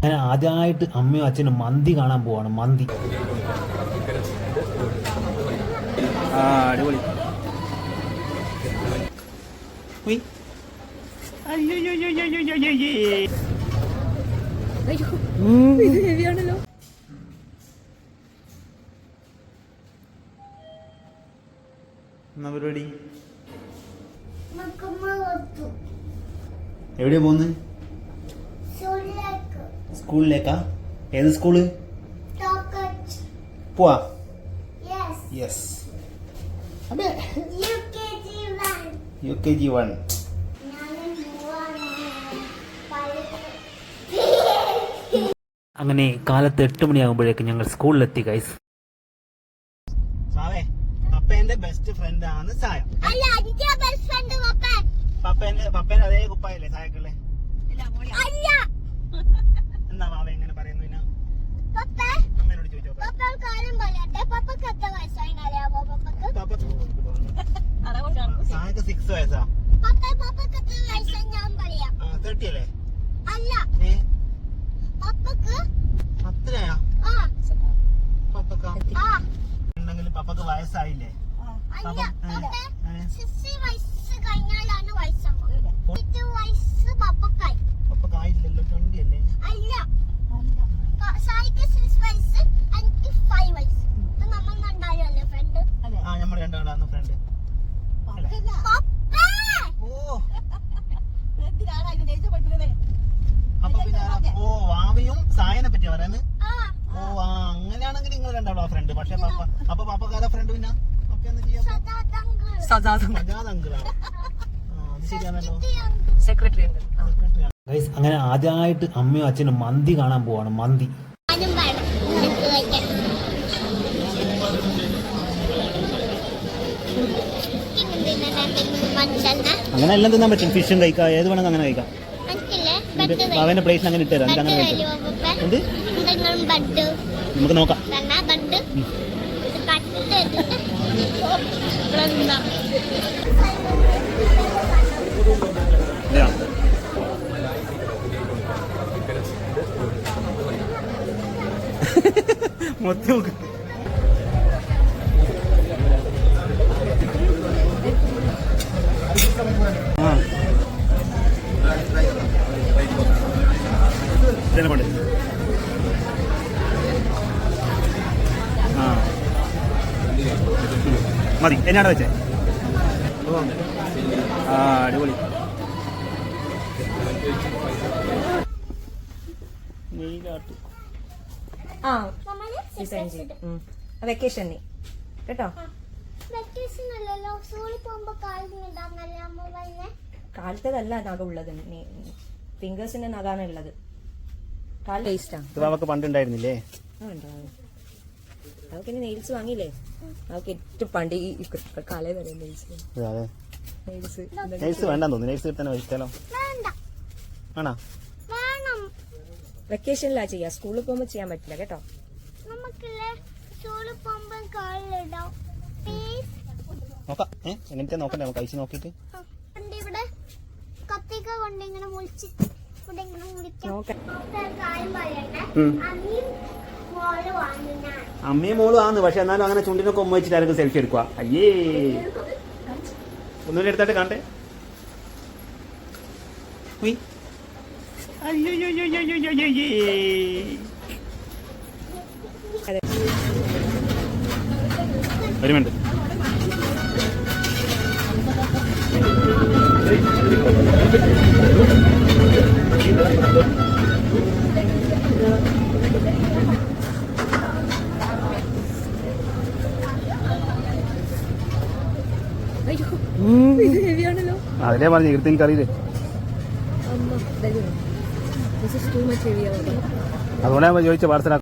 ഞാൻ ആദ്യമായിട്ട് അമ്മയും അച്ഛനും മന്തി കാണാൻ പോവാണ്. മന്തി അടിപൊളി. എന്നാ പരിപാടി? എവിടെയാ പോകുന്നത്? സ്കൂളിലേക്കാ? ഏത് സ്കൂള്? പോവാ. യെസ്. UKG1. അങ്ങനെ കാലത്ത് 8 മണിയാകുമ്പോഴേക്കും ഞങ്ങൾ സ്കൂളിലെത്തി ഗൈസ്. പപ്പേന്റെ ബെസ്റ്റ് ഫ്രണ്ട് ആണ് സായ. പപ്പേന്റെ അതേ കുപ്പായല്ലേ സായക്കുള്ളേ? എന്താ മാവ എങ്ങനെ പറയുന്നു? അമ്മേനോട് ചോദിച്ചോ. സായക്ക് 6 വയസ്സാ. 30 അല്ലേ? അത്രയാ? ഉണ്ടെങ്കിൽ പപ്പക്ക് വയസ്സായില്ലേ? പപ്പക്കായില്ലല്ലോ, 20 അല്ലേ? നമ്മൾ രണ്ടാളാണ് ഫ്രണ്ട്. ഓ വാവയും സായനെ പറ്റി പറയുന്നത്. ഓ അങ്ങനെയാണെങ്കിൽ നിങ്ങൾ രണ്ടാളോ ഫ്രണ്ട്. പക്ഷെ അപ്പൊ പപ്പക്കാരെ ഫ്രണ്ട് പിന്നെ ഒക്കെ എന്താ ചെയ്യാ? സജാദ് അങ്കിളാണ്. അത് ശരിയാണല്ലോ, സെക്രട്ടറി. അങ്ങനെ ആദ്യമായിട്ട് അമ്മയും അച്ഛനും മന്തി കാണാൻ പോവാണ്. മന്തി അങ്ങനെ എല്ലാം തിന്നാൻ പറ്റും. ഫിഷും കഴിക്കാം, ഏത് വേണമെങ്കിൽ അങ്ങനെ കഴിക്കാം. അവന്റെ പ്ലേറ്റിൽ അങ്ങനെ ഇട്ടുതരാം. എന്നിട്ട് അങ്ങനെ കഴിക്കാം. എന്ത് നമുക്ക് നോക്കാം. മൊത്തം ണ്ട്. മതി. എന്നാണ് വെച്ചേ? അടിപൊളി. വെക്കേഷൻ കേട്ടോ. കാലത്തതല്ല നഖ ഉള്ളത്, ഫിംഗേഴ്സിന്റെ നഖാണ് ഉള്ളത്. അവക്ക് പണ്ടുണ്ടായിരുന്നില്ലേ? അവർക്ക് ഇനി നെയിൽസ് വാങ്ങിയില്ലേ? അവർക്ക് ഏറ്റവും പണ്ട് ഈ കാലേ വരെ നെയിൽസ് വേണ്ടെന്ന് തോന്നുന്നു. നെയിൽസ് കിട്ടാൻ ഇഷ്ടമല്ലോ. ആണോ? വെക്കേഷനിലാ ചെയ്യാ, സ്കൂളിൽ പോകുമ്പോ ചെയ്യാൻ പറ്റില്ല കേട്ടോ. നോക്കാം. എങ്ങനത്തെ നോക്കണ്ടേ? നമുക്ക് കഴിച്ച് നോക്കിട്ട് അമ്മയും മോളും ആന്ന്. പക്ഷെ എന്നാലും അങ്ങനെ ചുണ്ടിനൊക്കെ ഉമ്മ വെച്ചിട്ട് ആരെങ്കിലും സെൽഫി എടുക്കുക? അയ്യേ, ഒന്നുകൂടി എടുത്തായിട്ട് കാണട്ടെ. ഒരു മിനിറ്റ്. അതിലേ പറഞ്ഞു ഇവിടുത്തെ എനിക്കറിയില്ലേ. അതുകൊണ്ടാണ് ചോദിച്ച പാർസലാ.